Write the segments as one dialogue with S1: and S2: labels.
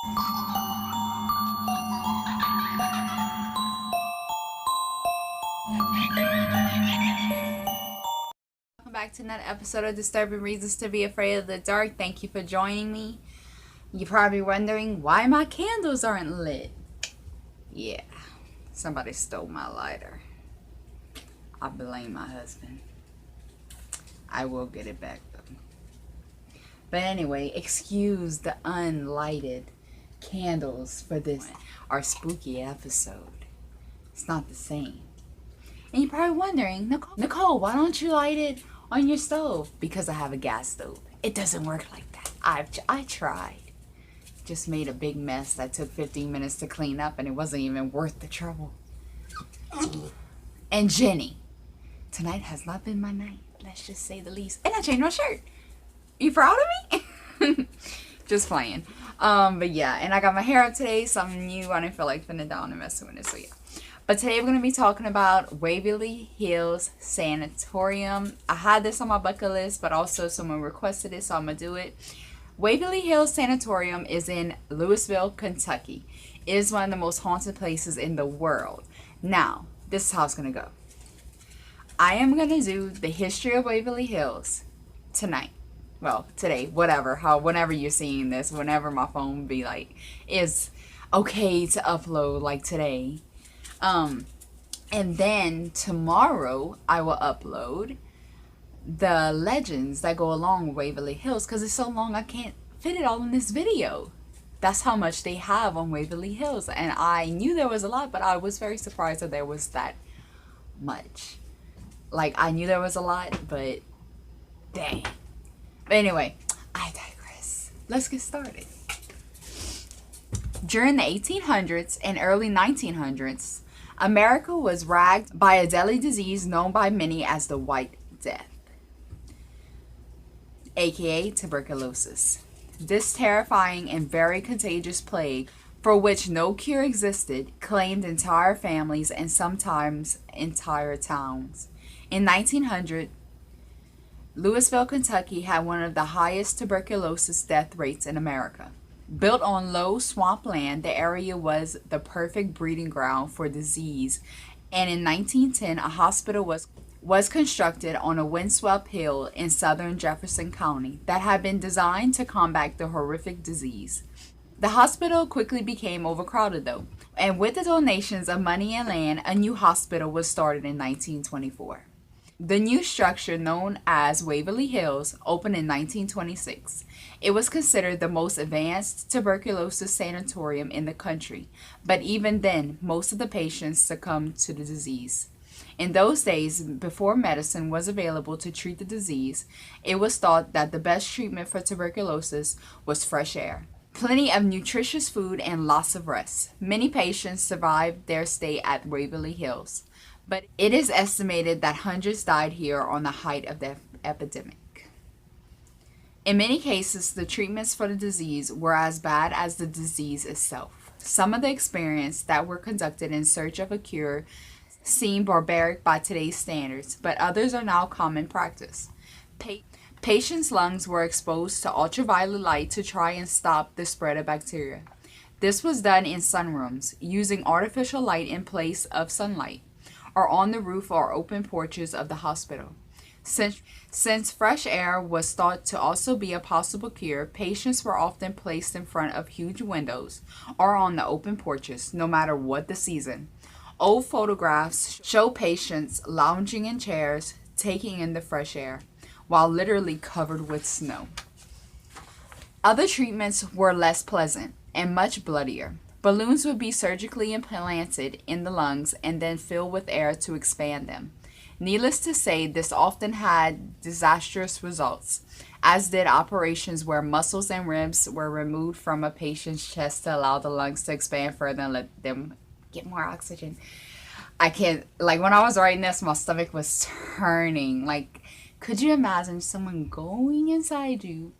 S1: Welcome back to another episode of Disturbing Reasons to Be Afraid of the Dark. Thank you for joining me. You're probably wondering why my candles aren't lit. Yeah, somebody stole my lighter. I blame my husband. I will get it back though. But anyway, excuse the unlighted candles for this, our spooky episode. It's not the same. And you're probably wondering, Nicole, why don't you light it on your stove? Because I have a gas stove. It doesn't work like that. I tried. Just made a big mess that took 15 minutes to clean up, and it wasn't even worth the trouble. And Jenny, tonight has not been my night. Let's just say the least. And I changed my shirt. You proud of me? Just playing. But yeah, and I got my hair up today, something new. I didn't feel like finna down and messing with it, so yeah. But today we're going to be talking about Waverly Hills Sanatorium. I had this on my bucket list, but also someone requested it, so I'm going to do it. Waverly Hills Sanatorium is in Louisville, Kentucky. It is one of the most haunted places in the world. Now, this is how it's going to go. I am going to do the history of Waverly Hills tonight. Well, today, whenever you're seeing this, whenever my phone be like, is okay to upload, like today. And then tomorrow I will upload the legends that go along with Waverly Hills, because it's so long I can't fit it all in this video. That's how much they have on Waverly Hills, and I knew there was a lot, but I was very surprised that there was that much. Like, I knew there was a lot, but dang. But anyway, I digress. Let's get started. During the 1800s and early 1900s, America was racked by a deadly disease known by many as the White Death, aka tuberculosis. This terrifying and very contagious plague, for which no cure existed, claimed entire families and sometimes entire towns. In 1900, Louisville, Kentucky had one of the highest tuberculosis death rates in America. Built on low swampland, the area was the perfect breeding ground for disease, and in 1910 a hospital was constructed on a windswept hill in southern Jefferson County that had been designed to combat the horrific disease. The hospital quickly became overcrowded though, and with the donations of money and land, a new hospital was started in 1924. The new structure, known as Waverly Hills, opened in 1926. It was considered the most advanced tuberculosis sanatorium in the country, but even then, most of the patients succumbed to the disease. In those days, before medicine was available to treat the disease, it was thought that the best treatment for tuberculosis was fresh air, plenty of nutritious food, and lots of rest. Many patients survived their stay at Waverly Hills, but it is estimated that hundreds died here on the height of the epidemic. In many cases, the treatments for the disease were as bad as the disease itself. Some of the experiments that were conducted in search of a cure seem barbaric by today's standards, but others are now common practice. Patients' lungs were exposed to ultraviolet light to try and stop the spread of bacteria. This was done in sunrooms, using artificial light in place of sunlight, or on the roof or open porches of the hospital. Since fresh air was thought to also be a possible cure, patients were often placed in front of huge windows or on the open porches, no matter what the season. Old photographs show patients lounging in chairs, taking in the fresh air, while literally covered with snow. Other treatments were less pleasant and much bloodier. Balloons would be surgically implanted in the lungs and then filled with air to expand them. Needless to say, this often had disastrous results, as did operations where muscles and ribs were removed from a patient's chest to allow the lungs to expand further and let them get more oxygen. I can't, like, when I was writing this, my stomach was turning. Like, could you imagine someone going inside you,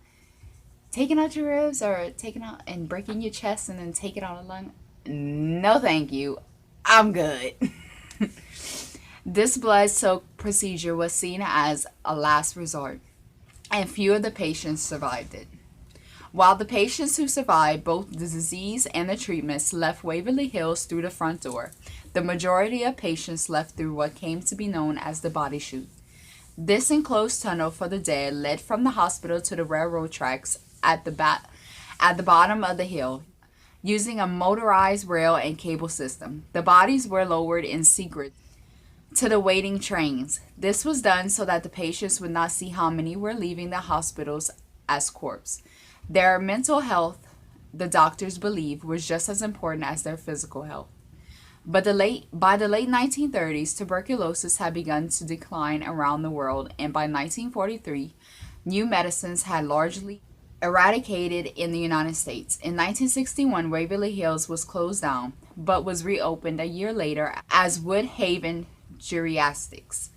S1: taking out your ribs, or taking out and breaking your chest and then taking out a lung? No thank you, I'm good. This blood soak procedure was seen as a last resort, and few of the patients survived it. while the patients who survived both the disease and the treatments left Waverly Hills through the front door. The majority of patients left through what came to be known as the body chute. This enclosed tunnel for the dead led from the hospital to the railroad tracks at the bottom of the hill, using a motorized rail and cable system. The bodies were lowered in secret to the waiting trains. This was done so that the patients would not see how many were leaving the hospitals as corpses. Their mental health, the doctors believed, was just as important as their physical health. But by the late 1930s, tuberculosis had begun to decline around the world, and by 1943, new medicines had largely eradicated in the United States. In 1961, Waverly Hills was closed down, but was reopened a year later as Woodhaven Geriatrics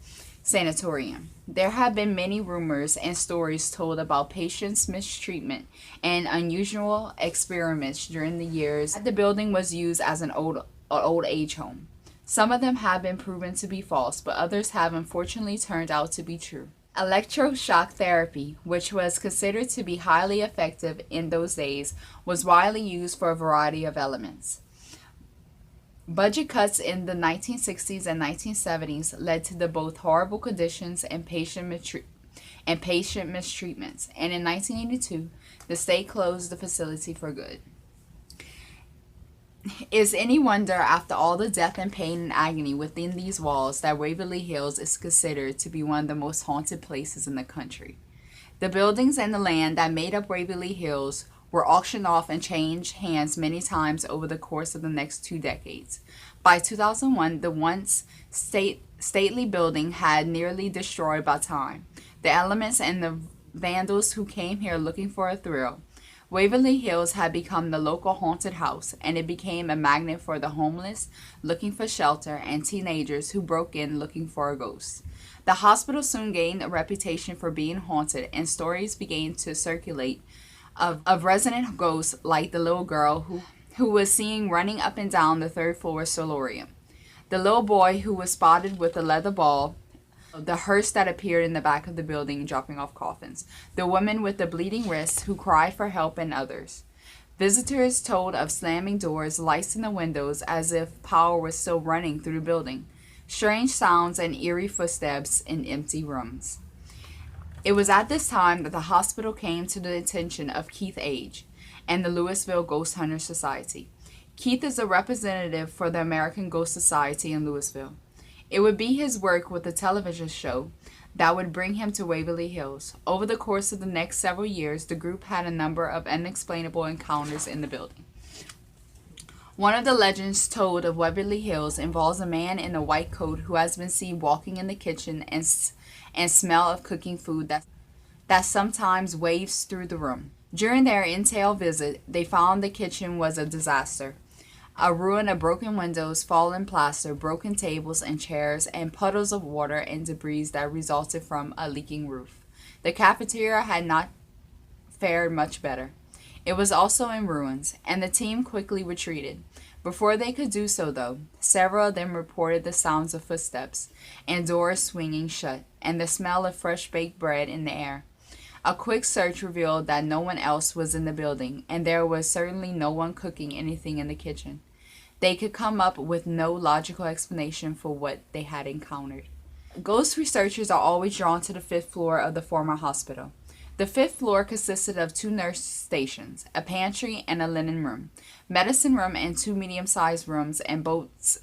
S1: Sanatorium. There have been many rumors and stories told about patients' mistreatment and unusual experiments during the years that the building was used as an old age home. Some of them have been proven to be false, but others have unfortunately turned out to be true. Electroshock therapy, which was considered to be highly effective in those days, was widely used for a variety of elements. Budget cuts in the 1960s and 1970s led to the both horrible conditions and patient mistreatments, and in 1982, the state closed the facility for good. Is any wonder, after all the death and pain and agony within these walls, that Waverly Hills is considered to be one of the most haunted places in the country? The buildings and the land that made up Waverly Hills were auctioned off and changed hands many times over the course of the next 2 decades. By 2001, the once stately building had nearly destroyed by time, the elements and the vandals who came here looking for a thrill. Waverly Hills had become the local haunted house, and it became a magnet for the homeless looking for shelter and teenagers who broke in looking for a ghost. The hospital soon gained a reputation for being haunted, and stories began to circulate of resident ghosts like the little girl who was seen running up and down the 3rd floor solarium, the little boy who was spotted with a leather ball, the hearse that appeared in the back of the building dropping off coffins, the woman with the bleeding wrist who cried for help, and others. Visitors told of slamming doors, lights in the windows as if power was still running through the building, strange sounds, and eerie footsteps in empty rooms. It was at this time that the hospital came to the attention of Keith Age and the Louisville Ghost Hunter Society. Keith is a representative for the American Ghost Society in Louisville. It would be his work with the television show that would bring him to Waverly Hills. Over the course of the next several years, the group had a number of unexplainable encounters in the building. One of the legends told of Waverly Hills involves a man in a white coat who has been seen walking in the kitchen and smell of cooking food that sometimes waves through the room. During their intel visit, they found the kitchen was a disaster. A ruin of broken windows, fallen plaster, broken tables and chairs, and puddles of water and debris that resulted from a leaking roof. The cafeteria had not fared much better. It was also in ruins, and the team quickly retreated. Before they could do so, though, several of them reported the sounds of footsteps and doors swinging shut, and the smell of fresh baked bread in the air. A quick search revealed that no one else was in the building, and there was certainly no one cooking anything in the kitchen. They could come up with no logical explanation for what they had encountered. Ghost researchers are always drawn to the 5th floor of the former hospital. The 5th floor consisted of 2 nurse stations, a pantry and a linen room, medicine room, and 2 medium-sized rooms and boats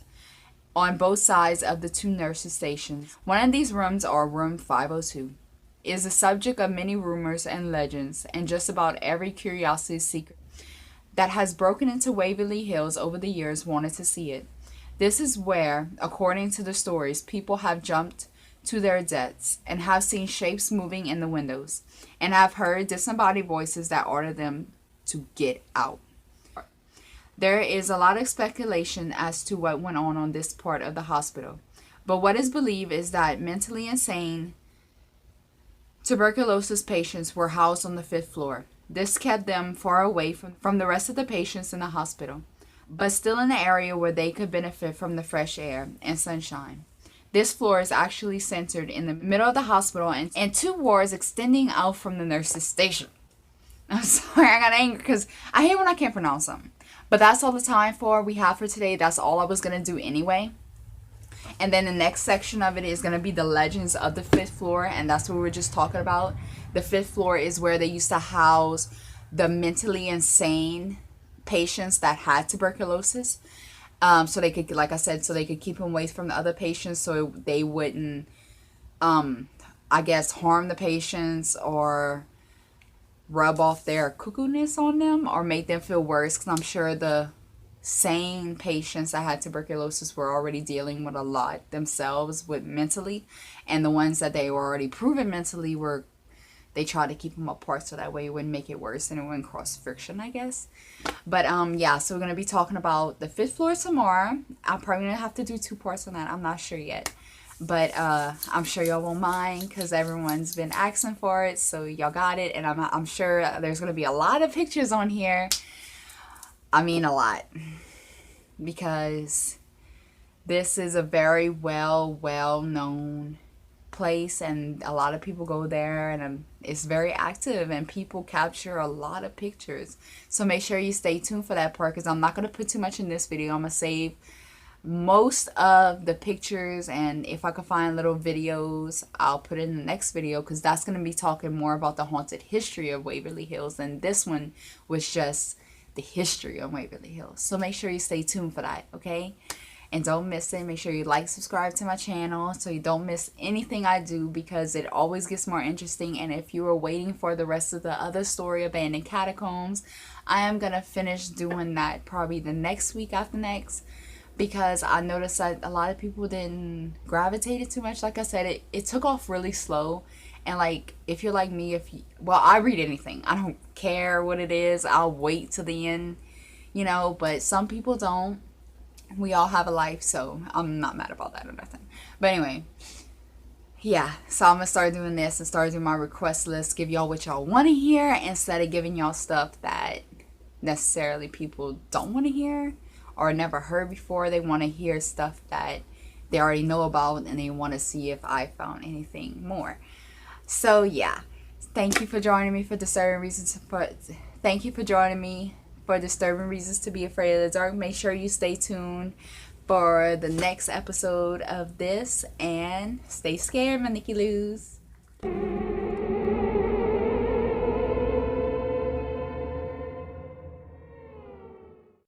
S1: on both sides of the 2 nurses' stations. One of these rooms, or room 502, is the subject of many rumors and legends, and just about every curiosity seeker that has broken into Waverly Hills over the years wanted to see it. This is where, according to the stories, people have jumped to their deaths and have seen shapes moving in the windows and have heard disembodied voices that order them to get out. There is a lot of speculation as to what went on this part of the hospital, but what is believed is that mentally insane tuberculosis patients were housed on the 5th floor. This kept them far away from the rest of the patients in the hospital, but still in the area where they could benefit from the fresh air and sunshine. This floor is actually centered in the middle of the hospital and 2 wards extending out from the nurses' station. I'm sorry, I got angry because I hate when I can't pronounce them. But that's all the time we have for today. That's all I was going to do anyway. And then the next section of it is going to be the legends of the fifth floor. And that's what we were just talking about. The fifth floor is where they used to house the mentally insane patients that had tuberculosis. So they could, like I said, so they could keep them away from the other patients so they wouldn't, I guess, harm the patients or rub off their cuckoo-ness on them or make them feel worse. Because I'm sure the sane patients that had tuberculosis were already dealing with a lot themselves with mentally, and the ones that they were already proven mentally were, they tried to keep them apart so that way it wouldn't make it worse and it wouldn't cause friction, I guess. But yeah, so we're gonna be talking about the fifth floor tomorrow. I'm probably gonna have to do 2 parts on that. I'm not sure yet, but I'm sure y'all won't mind because everyone's been asking for it, so y'all got it. And I'm sure there's gonna be a lot of pictures on here. I mean, a lot, because this is a very well-known place and a lot of people go there, and it's very active and people capture a lot of pictures. So make sure you stay tuned for that part because I'm not going to put too much in this video. I'm going to save most of the pictures, and if I can find little videos, I'll put it in the next video because that's going to be talking more about the haunted history of Waverly Hills, and this one was just the history of Waverly Hills. So make sure you stay tuned for that, okay? And don't miss it. Make sure you like, subscribe to my channel so you don't miss anything I do because it always gets more interesting. And if you were waiting for the rest of the other story, Abandoned Catacombs, I am going to finish doing that probably the next week after next, because I noticed that a lot of people didn't gravitate it too much. Like I said, it took off really slow. And like, if you're like me, well, I read anything. I don't care what it is. I'll wait till the end, you know, but some people don't. We all have a life, so I'm not mad about that or nothing. But anyway, yeah, so I'm going to start doing this and start doing my request list, give y'all what y'all want to hear instead of giving y'all stuff that necessarily people don't want to hear or never heard before. They want to hear stuff that they already know about and they want to see if I found anything more. So yeah, thank you for joining me for Disturbing Reasons. Thank you for joining me for Disturbing Reasons to Be Afraid of the Dark. Make sure you stay tuned for the next episode of this, and stay scared, my Nicky Loos.